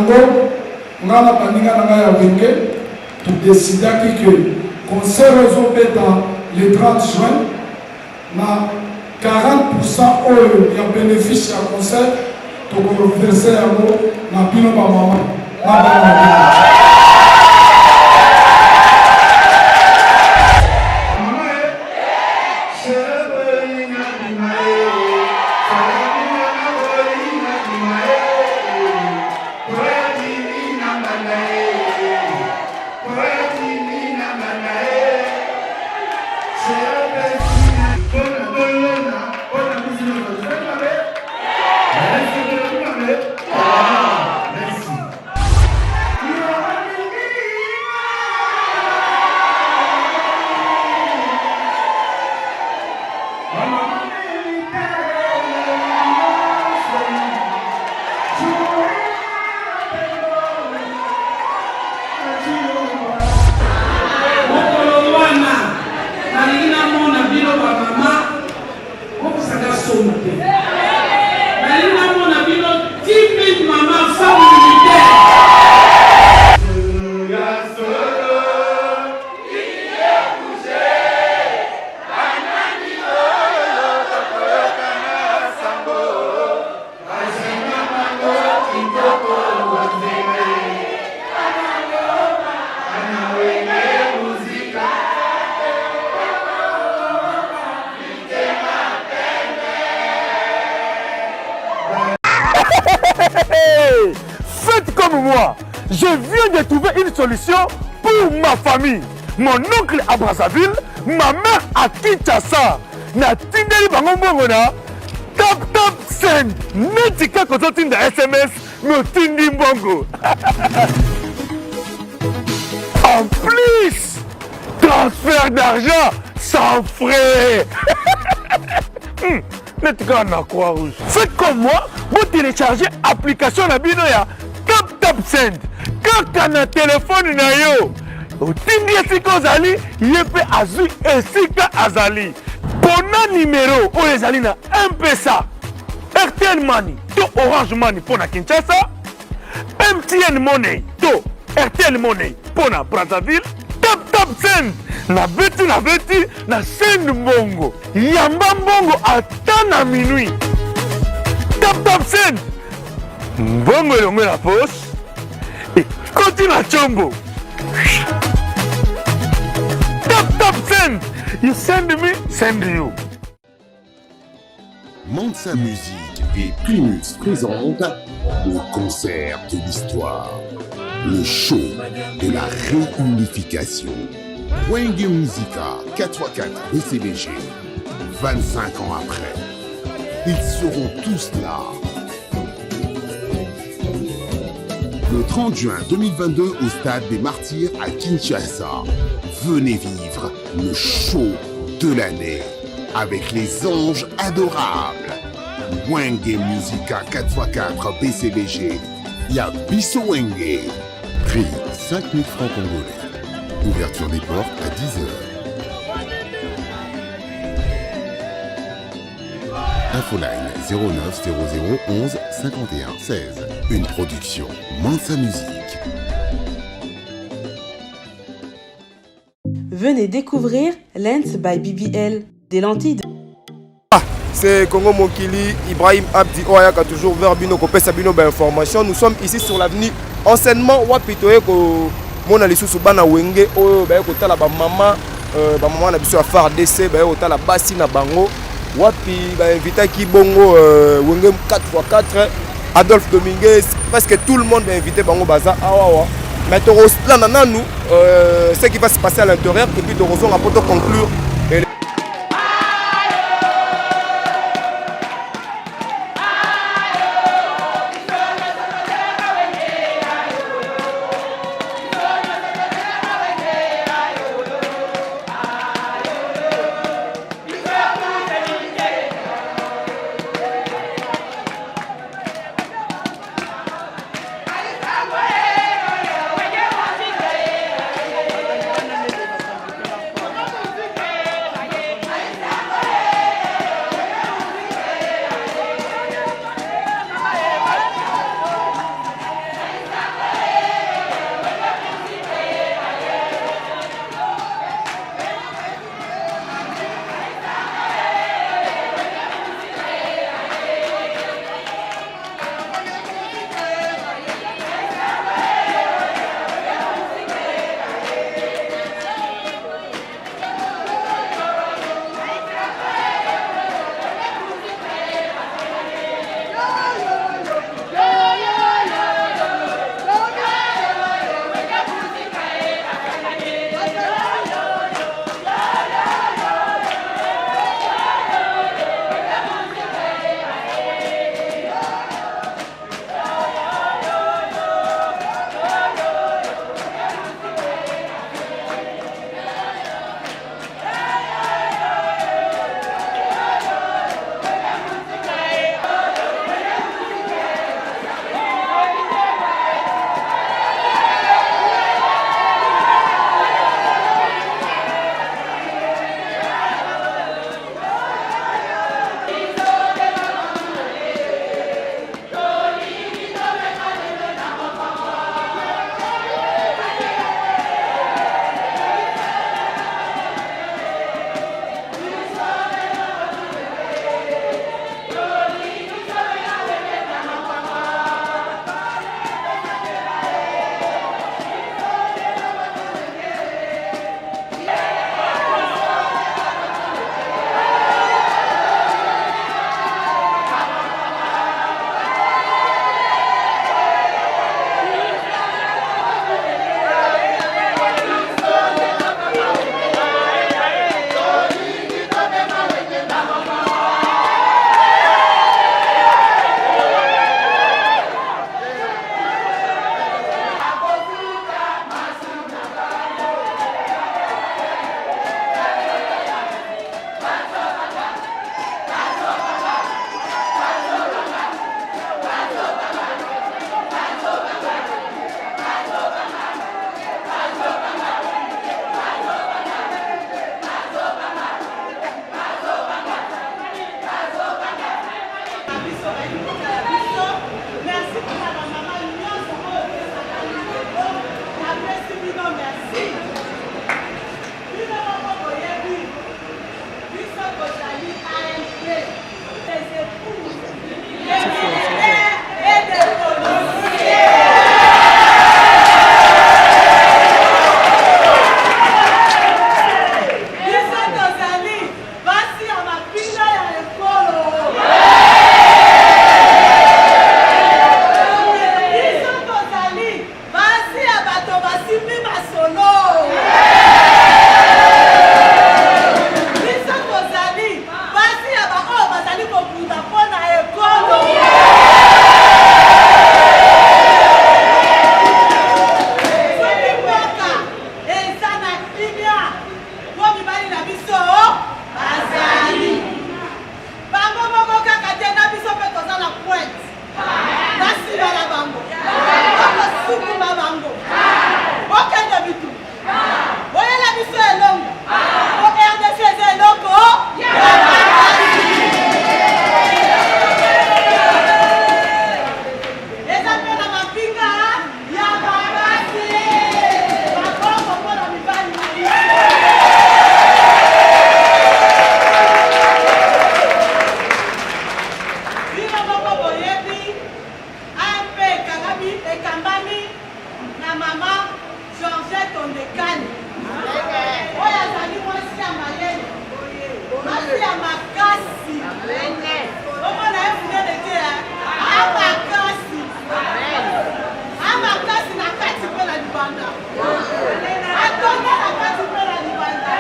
yango ngana baninga na ngai ya wenge todesidaki ke concert ezobeta le 30 juin na 40% oyo ya bénéfice ya concert tokoverse yango na bino bamama na bana. Faites comme moi, je viens de trouver une solution pour ma famille. Mon oncle à Brazzaville, ma mère à Kinshasa. Na tindeli bango mbongo na tap send. Netika kozo tinda SMS, no tindi mbongo. En plus, transfert d'argent sans frais. Netika na Croix-Rouge. Faites comme moi, vous téléchargez l'application na bino ya Tap Send. Kaka na téléphone na yo. Otindi esika ozali, yepe azui esika azali. Pona numéro oyo ezali na M-Pesa, RTL Money to Orange Money pona Kinshasa, MTN Money to RTL Money pona Brazzaville. Tap Send na beti na send mbongo. Yamba mbongo ata na minuit. Tap Send mbongo elongo na poche ekoti na chombo. Tap Send, you send me, send you. Mansa Musique et Primus présente le concert de l'histoire, le show de la réunification. Wenge Musica 4x4 BCBG, 25 ans après, ils seront tous là. Le 30 juin 2022 au stade des Martyrs à Kinshasa. Venez vivre le show de l'année avec les anges adorables. Wenge Musica 4x4 BCBG. Yabiso Wenge. Prix 5 000 francs congolais. Ouverture des portes à 10h. Infoline 09 00 11 51 16. Une production Mansa Musique. Venez découvrir Lens by BBL, des lentilles de... C'est Congo Mokili, Ibrahim Abdi Oyaka, toujours vers Bino, Kopé Sabino, information. Nous sommes ici sur l'avenue Enseignement Wapitoye, Mona Lissu Bana Wenge, Kotala Maman, Maman Nabiso à Phare DC, Kotala Bassi na Bango, Wapi, invité qui Bongo, Wenge 4x4, Adolphe Dominguez, presque tout le monde est invité Bango Baza, Awawa. Mais là, nous, ce qui va se passer à l'intérieur, et puis de raison, pour conclure. ya mama Georgette Ondekane. Oyo azali mwasi ya mayele. Mwasi ya makasi. Omona ye munene te ya. Amakasi. Amakasi na kati mpe na libanda. Atonga na kati mpe na libanda.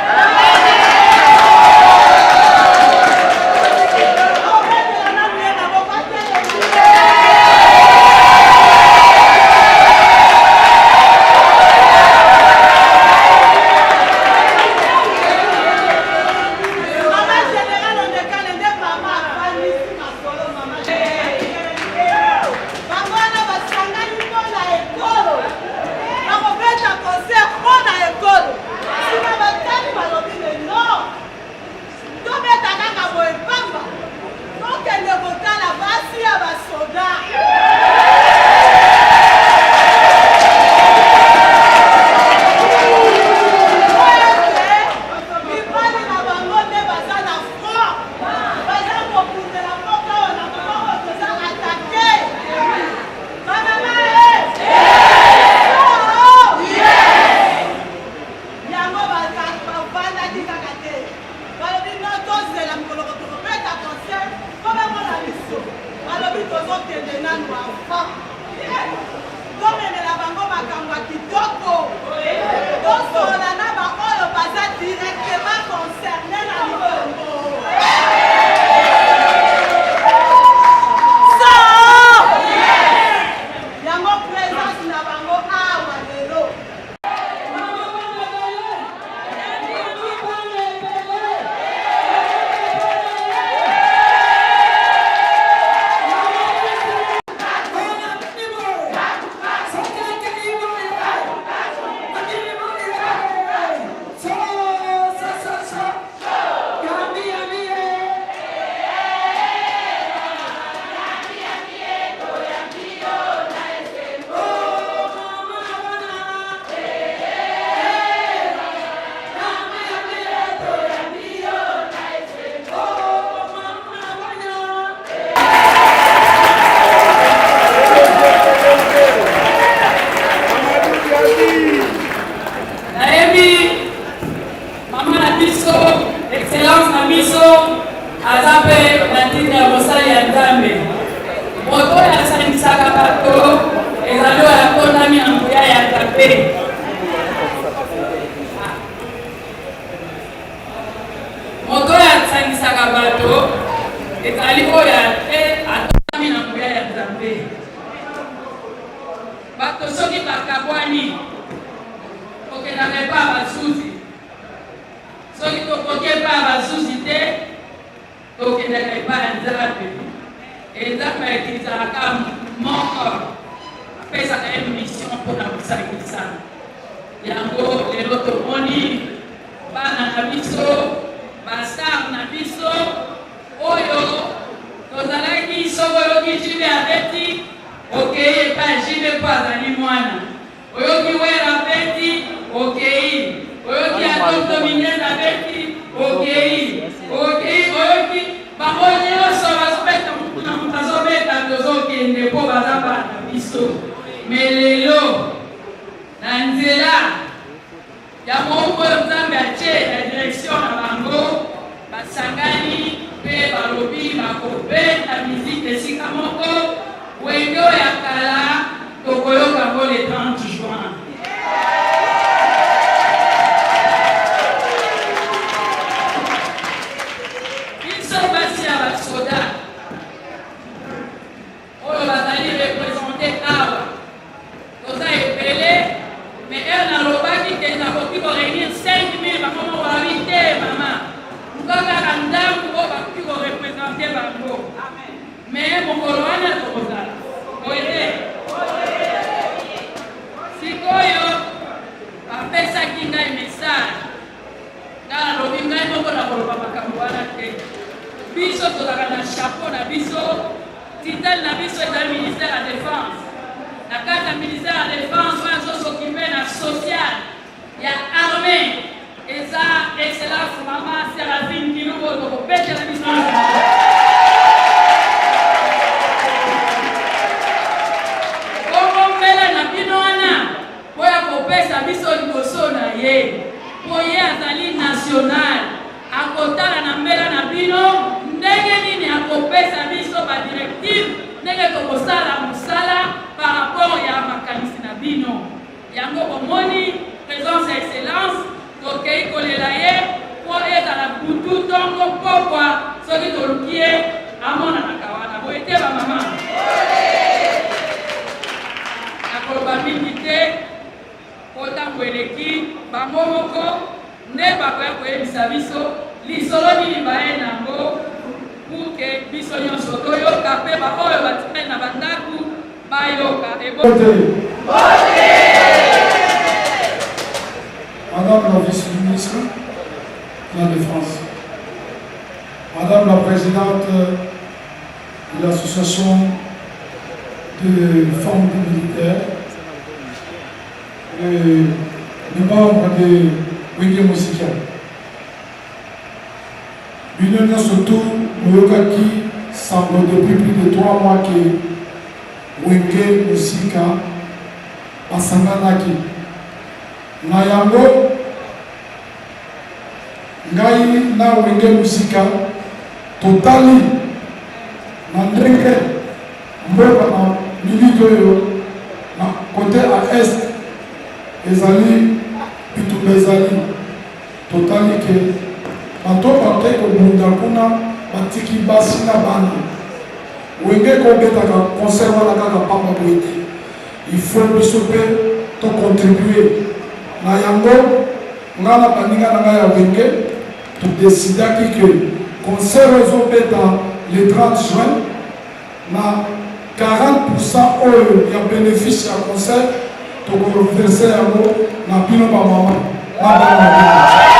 nationale akotala na mbela na bino ndenge nini akopesa biso badirective ndenge tokosala mosala par rapport ya makanisi na bino yango bomoni présence ya excellence tokei kolela ye po ezala butu ntongo pokwa soki toluki ye amonanaka wana boye te bamama nakoloba mingi te po ntango eleki bango moko nde bakoya koyebisa biso lisolo nini baye nango puke biso nyonso toyoka mpe baoyo batikali na bandaku bayoka Madame la vice-ministre de la Défense, Madame la présidente de l'association des femmes militaires, les membres de Wenge Musika, l'Union surtout, Moyokaki semble depuis plus de 3 mois que Wenge Musika a Sanganaki. Na yango ngai na Wenge Musika totali na ndenge mboka na miliki oyo na côté à est ezali bitumba ezali totali ke bato bake kobunda kuna batiki basi na bana Wenge kobetaka concert wana kaka pamba boye te il faut biso mpe tocontribue na yango nga na baninga na ngai ya Wenge todesidaki ke concert ezobeta le 30 juin na 40% oyo ya bénéfice ya concert tokoverse yango na bino bamama na bana na bino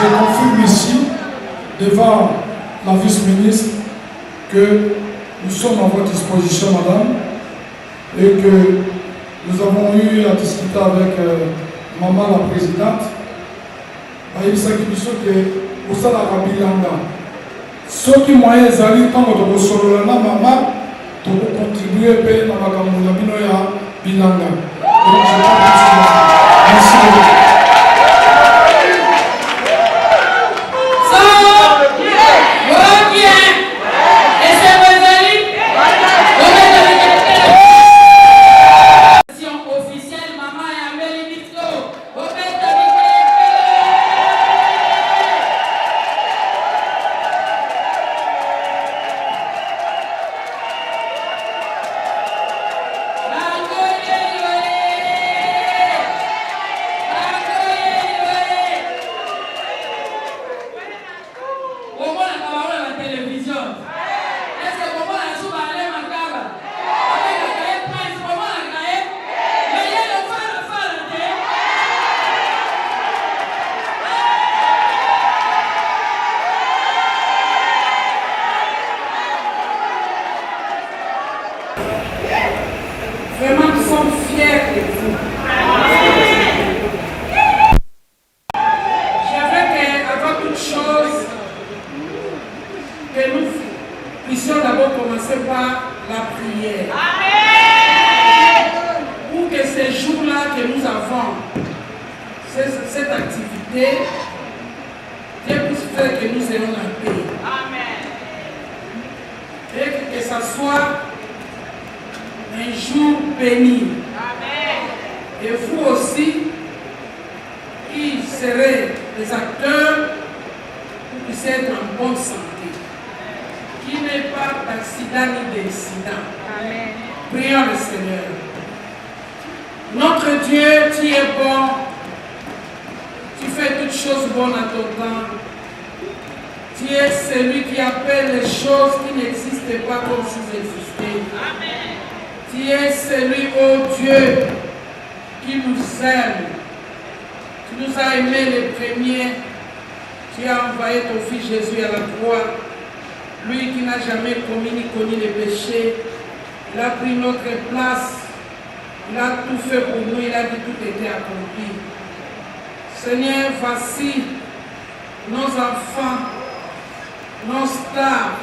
je confirme ici, devant la vice-ministre, que nous sommes à votre disposition, madame, et que nous avons eu à discuter avec maman la présidente. Il s'agit de ce que vous savez à Bilanga. Ceux qui m'ont ezali tant que vous sololana maman, vous contribuez à payer dans la Cameroun ya Bilanga. Donc je vous merci beaucoup. Vraiment, nous sommes fiers de vous. J'aimerais qu'avant toute chose, que nous puissions d'abord commencer par la prière. Pour que ces jours-là que nous avons, cette activité, Dieu puisse faire que nous ayons la paix. Et que ça soit un jour béni. Amen. Et vous aussi, qui serez des acteurs, vous puissiez être en bonne santé. Qui n'est pas d'accident ni d'incident. Prions le Seigneur. Notre Dieu, tu es bon. Tu fais toutes choses bonnes à ton temps. Tu es celui qui appelle les choses qui n'existent pas comme s'ils existaient. Amen. Tu es celui, oh Dieu, qui nous aime. Tu nous as aimés les premiers. Tu as envoyé ton Fils Jésus à la croix. Lui qui n'a jamais commis ni connu les péchés. Il a pris notre place. Il a tout fait pour nous. Il a dit tout était accompli. Seigneur, voici nos enfants, nos stars,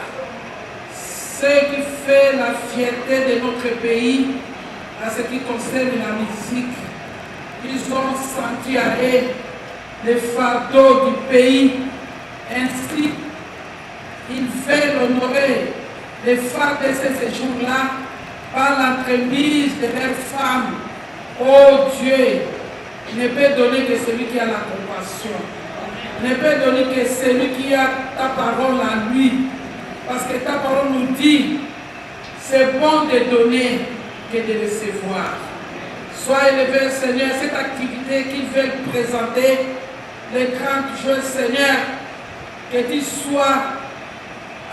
ceux qui font la fierté de notre pays en ce qui concerne la musique. Ils ont senti à eux le fardeau du pays. Ainsi, ils veulent honorer les femmes de ce séjour-là par l'entremise de leurs femmes. Oh Dieu, ne peut donner que celui qui a la compassion. Ne peut donner que celui qui a ta parole en lui. Parce que ta parole nous dit, c'est bon de donner que de recevoir. Sois élevé, Seigneur, cette activité qu'ils veulent présenter, les 30 jours, Seigneur, que tu sois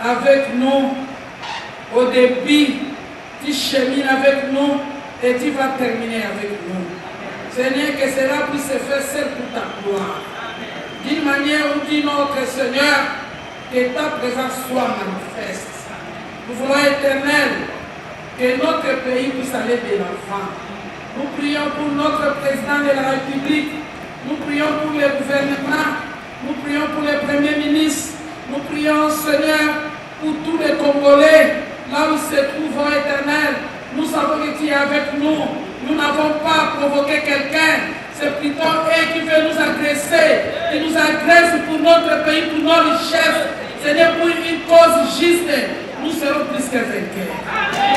avec nous au début, tu chemines avec nous et tu vas terminer avec nous. Seigneur, que cela puisse se faire seul pour ta gloire. D'une manière ou d'une autre, Seigneur, que ta présence soit manifeste. Nous voulons, Éternel, que notre pays puisse aller de l'avant. Nous prions pour notre président de la République, nous prions pour le gouvernement, nous prions pour le premier ministre, nous prions, Seigneur, pour tous les Congolais, là où ils se trouvent, Éternel. Nous savons que tu es avec nous. Nous n'avons pas provoqué quelqu'un. C'est plutôt eux qui veulent nous agresser. Ils nous agressent pour notre pays, pour nos richesses. Seigneur, pour une cause juste, nous serons plus que vainqueurs.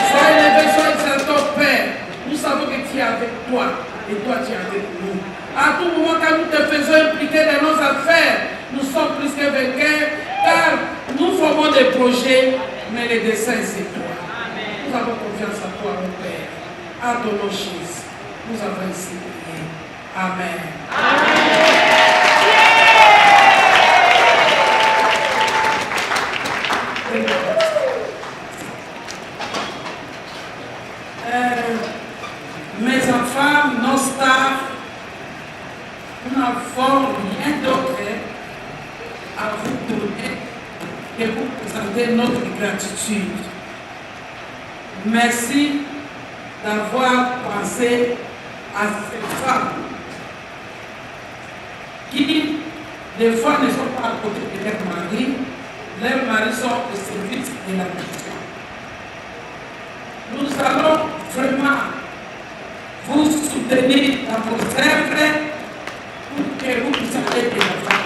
Sois élevé, sois exalté, Père. Nous savons que tu es avec toi et toi tu es avec nous. À tout moment, quand nous te faisons impliquer dans nos affaires, nous sommes plus que vainqueurs, car nous formons des projets, mais les dessins, c'est toi. Nous avons confiance en toi, mon Père. À ton nom, Jésus, nous avons ainsi prié. Amen. Mes enfants, nos stars, nous n'avons rien d'autre à vous donner que vous présenter notre gratitude. Merci d'avoir pensé à ces femmes qui, des fois, ne sont pas à côté de leur mari. Leurs maris sont au service de la mission. Nous allons vraiment vous soutenir dans vos œuvres pour que vous puissiez aller de l'avant.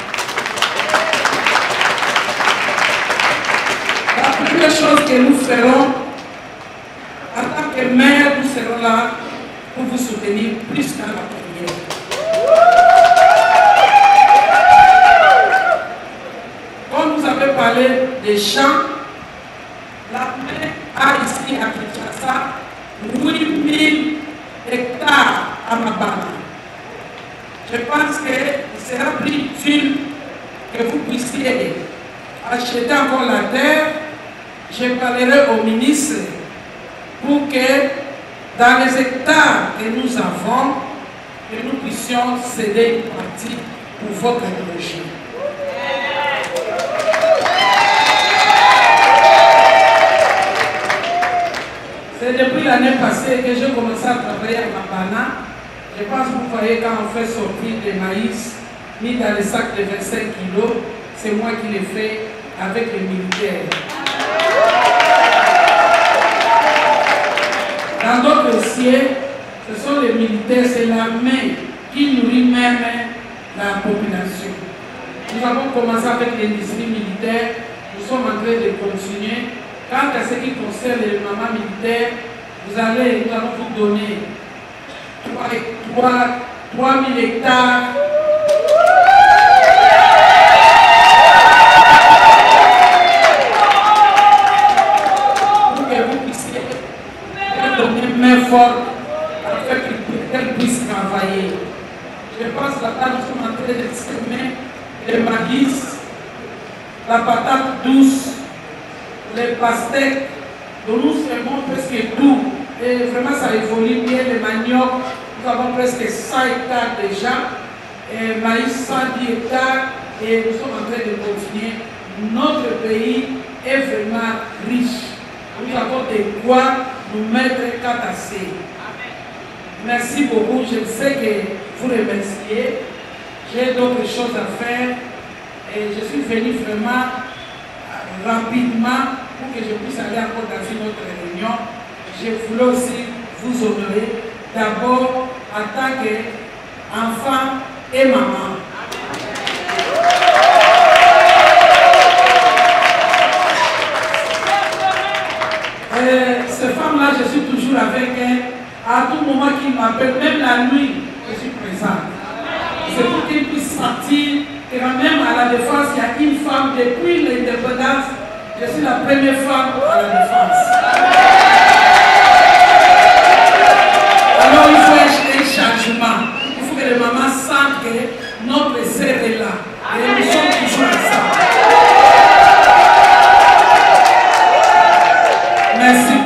La première chose que nous ferons, en tant que mère, nous serons là pour vous soutenir plus qu'à la première. Comme vous avez parlé des champs, la mère a ici à Kinshasa 8000 hectares à Mabana. Je pense qu'il sera plus utile que vous puissiez acheter encore la terre. Je parlerai au ministre pour que dans les hectares que nous avons, que nous puissions céder une partie pour votre projet. C'est depuis l'année passée que j'ai commencé à travailler à Mabana. Je pense que vous voyez quand on fait sortir des maïs mis dans les sacs de 25 kilos, c'est moi qui les fais avec les militaires. Dans d'autres dossiers, ce sont les militaires, c'est l'armée qui nourrit même la population. Nous avons commencé avec l'industrie militaire, nous sommes en train de continuer. Quant à ce qui concerne les mamans militaires, nous allons vous donner 3000 hectares. Pour que vous puissiez donner main forte afin qu'elles puissent travailler. Je pense que là, nous sommes en train de semer le maïs, la patate douce, les pastèques, dont nous semons presque tout. Et vraiment, ça évolue bien. Le manioc, nous avons presque 100 hectares déjà. Et maïs, 110 hectares. Et nous sommes en train de continuer. Notre pays est vraiment riche. Nous avons de quoi nous mettre catassés. Merci beaucoup. Je sais que vous remerciez. J'ai d'autres choses à faire. Et je suis venu vraiment rapidement pour que je puisse aller encore dans une autre réunion. Je voulais aussi vous honorer d'abord en tant qu'enfant et maman. Ces femmes-là, je suis toujours avec elles. À tout moment qu'ils m'appellent, même la nuit, je suis présente. C'est pour qu'ils puissent sortir. Et même à la défense, il y a une femme depuis l'indépendance. Je suis la première femme à la défense. Alors il faut un changement. Il faut que les mamans sentent que notre sœur est là. Et nous sommes toujours ensemble. Merci beaucoup.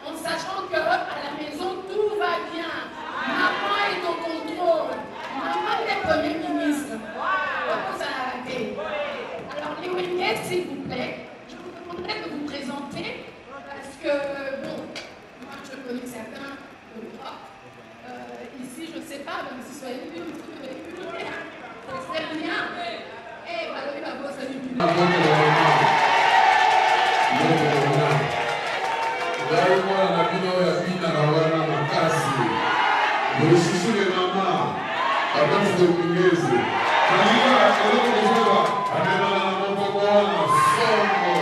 En sachant qu'à la maison tout va bien. Maman est au contrôle. Maman est Premier ministre. Comment ça a arrêté? Alors les Wengets, s'il vous plaît, je vous demanderai de vous présenter parce que, bon, moi je connais certains de moi. Ici, je ne sais pas, même si ce soit une immunité, c'est rien. Et alors il va voir sa immunité. Daima na bino ya bina na wana makasi. Mwishishu le mama. Abati de mingezi. Kanina na kaloko kuzoba. Anena na moko wana songo.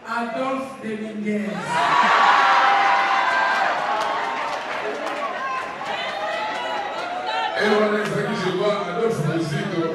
Adolphe Dominguez. Et on est qui je vois Adolphe Mosito.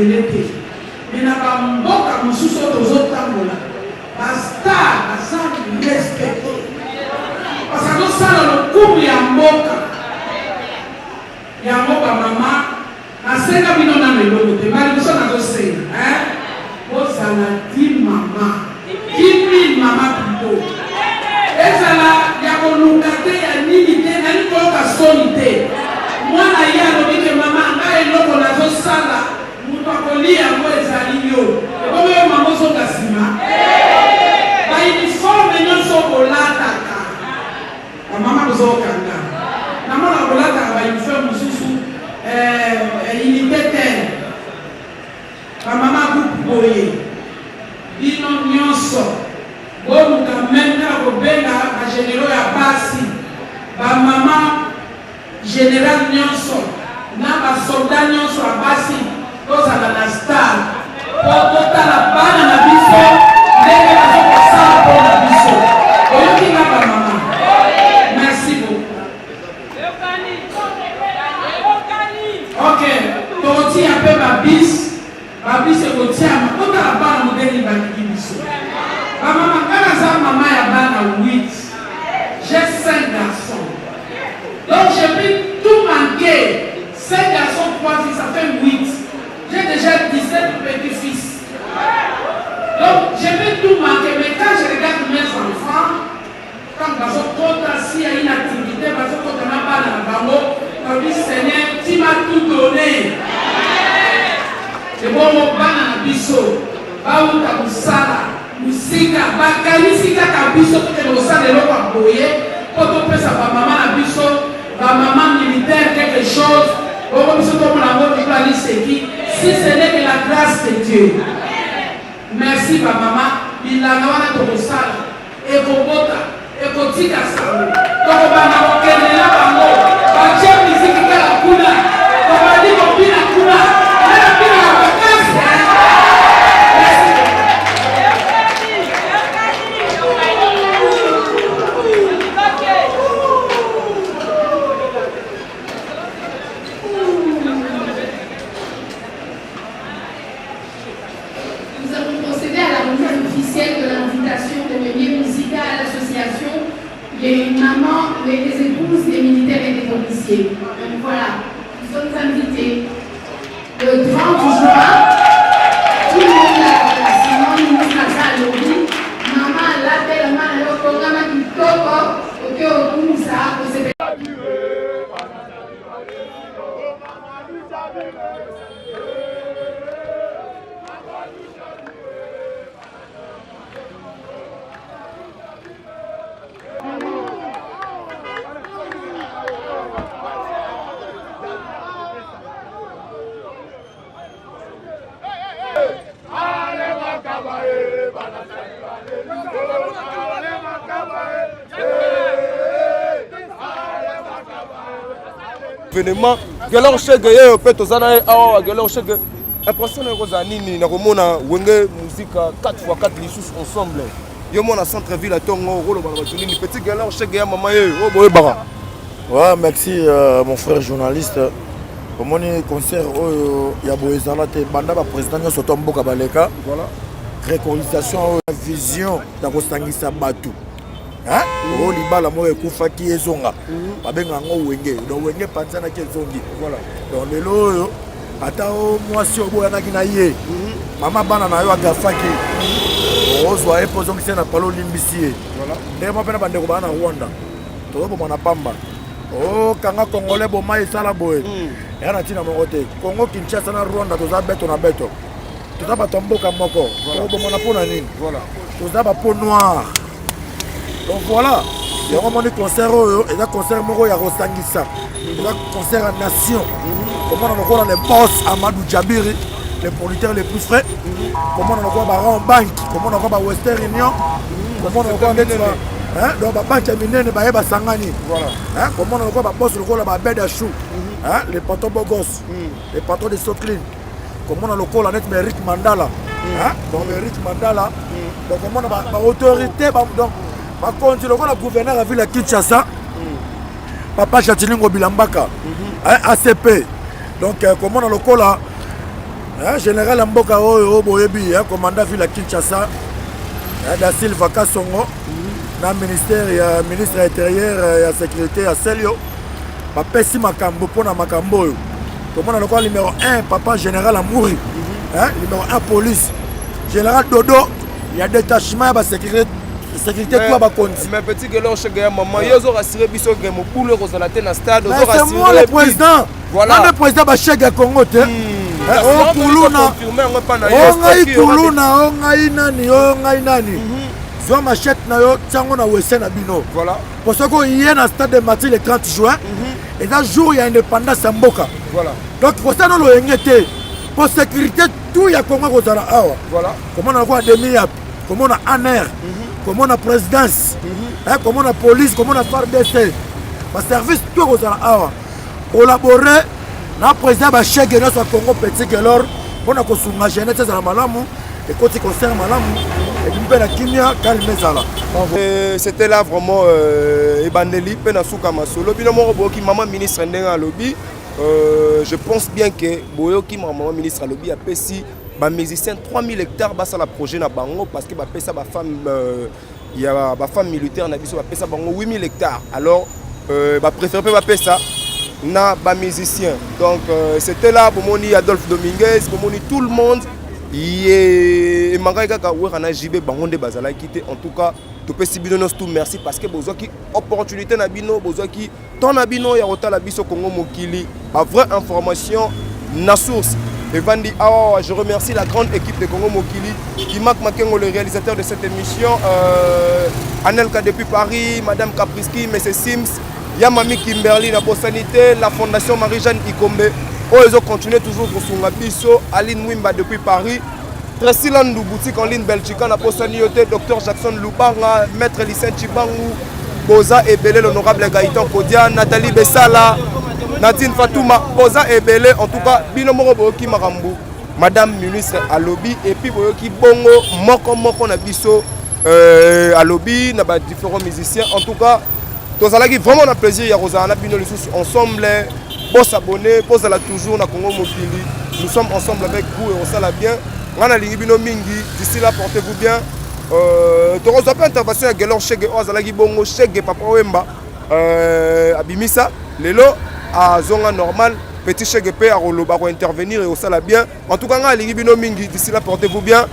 ebele mais na bamboka mosusu oyo tozotambola bastar baza respecte parce que tosala lokumu ya mboka yango bamama nasenga bino nano eloko te bali biso nazosenga ozala 10 mama 10 000 mama plutôt ezala ya koluka te ya nini te nani koyoka soni te mwana ye alobi ke mama ngai eloko nazosala moto akolia yango ezali yo ekomi yo mama ozonga nsima bauniforme nyonso kolataka bamama kozokanga namona kolataka bauniforme mosusu unité tele bamama groupe boye bino nyonso boluka meme kaka kobenga bagénéraux ya basi bamama général nyonso na basoldat nyonso ya basi tozala na star po totala bana na biso ndenge bazokosala mpo na biso oyoki nga bamama merci beaucoup ok tokotia mpe babis ekotiama totala bana modele balingi biso bamama nga naza mama ya bana 8 j'ai 5 garçons donc j'ai pu tout manquer 5 garçons 3 filles ça fait 8 j'ai déjà 17 petits-fils donc j'ai pu tout manquer mais quand je regarde mes enfants quand bazokota si ya une activité bazokota na bana na bango kabi Seigneur tu m'as tout donné ebongo bana na biso bauta kosala musika bakanisi kaka biso kote kosala eloko ya boye po topesa bamama na biso bamama militaire quelque chose bongo biso tomona yango likolo aliseki si ce n'est que la grâce de Dieu merci bamama bilanga wana tokosala ekobota ekotika sango tokobanda kokendela bango batie miziki kala kuna tobandi kobina kuna nana bina ya bakasi les mamans, les épouses des militaires et des policiers. Donc voilà, nous sommes invités le 30 juin. Tout le monde a sinon nous avons ça lobby. Maman la tellement le programme qui toque ok au coup ça au CP. Événement, galon chèque et peut aux années à galon chèque. Impression de Rosanini, na romona wenge musique 4x4 lissus ensemble. Yo mon à centre-ville à Tongo, rôle Baratuni, petit galon chèque et maman oh boy bara. Ouais, merci mon frère journaliste. Pour mon concert il y a Boezala te banda ba président nyo sotombo kabaleka. Voilà. Réconciliation vision da kosangisa batu. Hein? Oh libala mo ekufaki ezonga. Babenga ngo wenge. Donc wenge pansana ki ezongi. Voilà. Donc lelo ata o mwasi oboya na kina ye. Mama bana na yo agafaki. Ozwa epozongi sena palo limbisi. Voilà. Ndema pena bandeko bana Rwanda. Tozo mona pamba. Oh kanga congolais boma esala boye. Yana tina mongote. Congo Kinshasa na Rwanda toza beto na beto. Toza ba tomboka moko. Tozo mona pona nini? Voilà. Toza ba peau noire. Donc voilà, il y a vraiment des concerts, il y a des concerts moko ya Rosangisa. Il y a des concerts en nation. Comment on a les boss Amadou Djabiri, les producteurs les plus frais. Comment on a Baron Bank, comment on a Western Union. Comment on a hein donc banque minene ba yeba sangani. Voilà. Hein comment on a boss le ba bed à chou. Hein les patrons bogos, les patrons de Sotlin. Comment on a le net Eric Mandala. Hein donc Eric Mandala. Donc comment on a autorité donc par contre, le gouverneur a vu la Kinshasa, Papa Chatilingo Bilambaka, ACP. Donc, comment on a le col là, général Mboka oyo boyebi commandant ville à Kinshasa da Silva Kasongo na ministère ya ministre intérieur ya sécurité ya Selio bapesi makambo mpona makambo oyo tomona lokwa numéro 1 papa général Amouri numéro 1 police général Dodo ya détachement ya sécurité toi bakonzi mais petit que l'on chega maman yozo rassurer biso que mo boule ko zala te na stade ozo rassurer c'est moi le président voilà le président ba chega Congo te o kuluna o ngai kuluna o ngai nani zo machette na yo tiango na wese na bino voilà pour ça que hier na stade de Martyrs le 30 juin et un jour il y a indépendance à Mboka voilà donc pour ça nous le ngete pour sécurité tout ya Congo ko zala awa voilà comment on a quoi demi comment on a ANR comment on a présidence comment on a police comment on a FARDC ma service tout ko zala awa collaborer na président ba chege na so Congo petit que lor on a ko sunga jeunesse za malamu et côté concert malamu et puis la kimia calme zala c'était là vraiment ebandeli pe na suka masolo bino moko boki maman ministre ndenga lobby je pense bien que boyoki maman ministre lobby a pesi ba musicien 3000 hectares basa la projet na bango parce que ba pesa ba femme il y a ba femme militaire na biso ba pesa bango 8000 hectares alors ba préférer ba pesa na ba musicien donc c'était là pour moni Adolphe Dominguez pour moni tout le monde et mangai kaka wera JB bango de bazala quitté en tout cas to pesi bino nos tout merci parce que bozoki opportunité na bino bozoki ton na bino ya rota la biso Congo mokili ba vraie information na source. Et Vandi Awa, je remercie la grande équipe de Congo Mokili, qui Marc Makengo, le réalisateur de cette émission, Anelka depuis Paris, Madame Kapriski, M. Sims, Yamami Kimberly, la Sanité, la Fondation Marie-Jeanne Ikombe, ils ont continué toujours pour son Bisso, Aline Mwimba depuis Paris, Tracy Landou, boutique en ligne Belgique, la Sanité, Dr Jackson Lubanga, Maître Lycée Chibangou, Boza Ebele, l'honorable Gaïtan Kodia, Nathalie Bessala, Nadine Fatouma, Boza Ebele, en tout cas, Binomoro Boki Marambu, Madame ministre à lobby, et puis Boki Bongo, Moko Nabiso à lobby, n'a pas différents musiciens. En tout cas, tous qui vraiment un plaisir, il y a Rosana Bino les sous ensemble, pour s'abonner, pour s'aller toujours dans Congo Mokili. Nous sommes ensemble avec vous et on s'alla bien. On a Bino Mingi, d'ici là, portez-vous bien. Tu reçois pas intervention avec Gelor Chege, Ozalagi Bongo, Chege, Papa Wemba, Abimisa, Lelo. À Zonga normal, petit chèque à Roloba pour intervenir et au sala bien. En tout cas, d'ici là, portez-vous bien.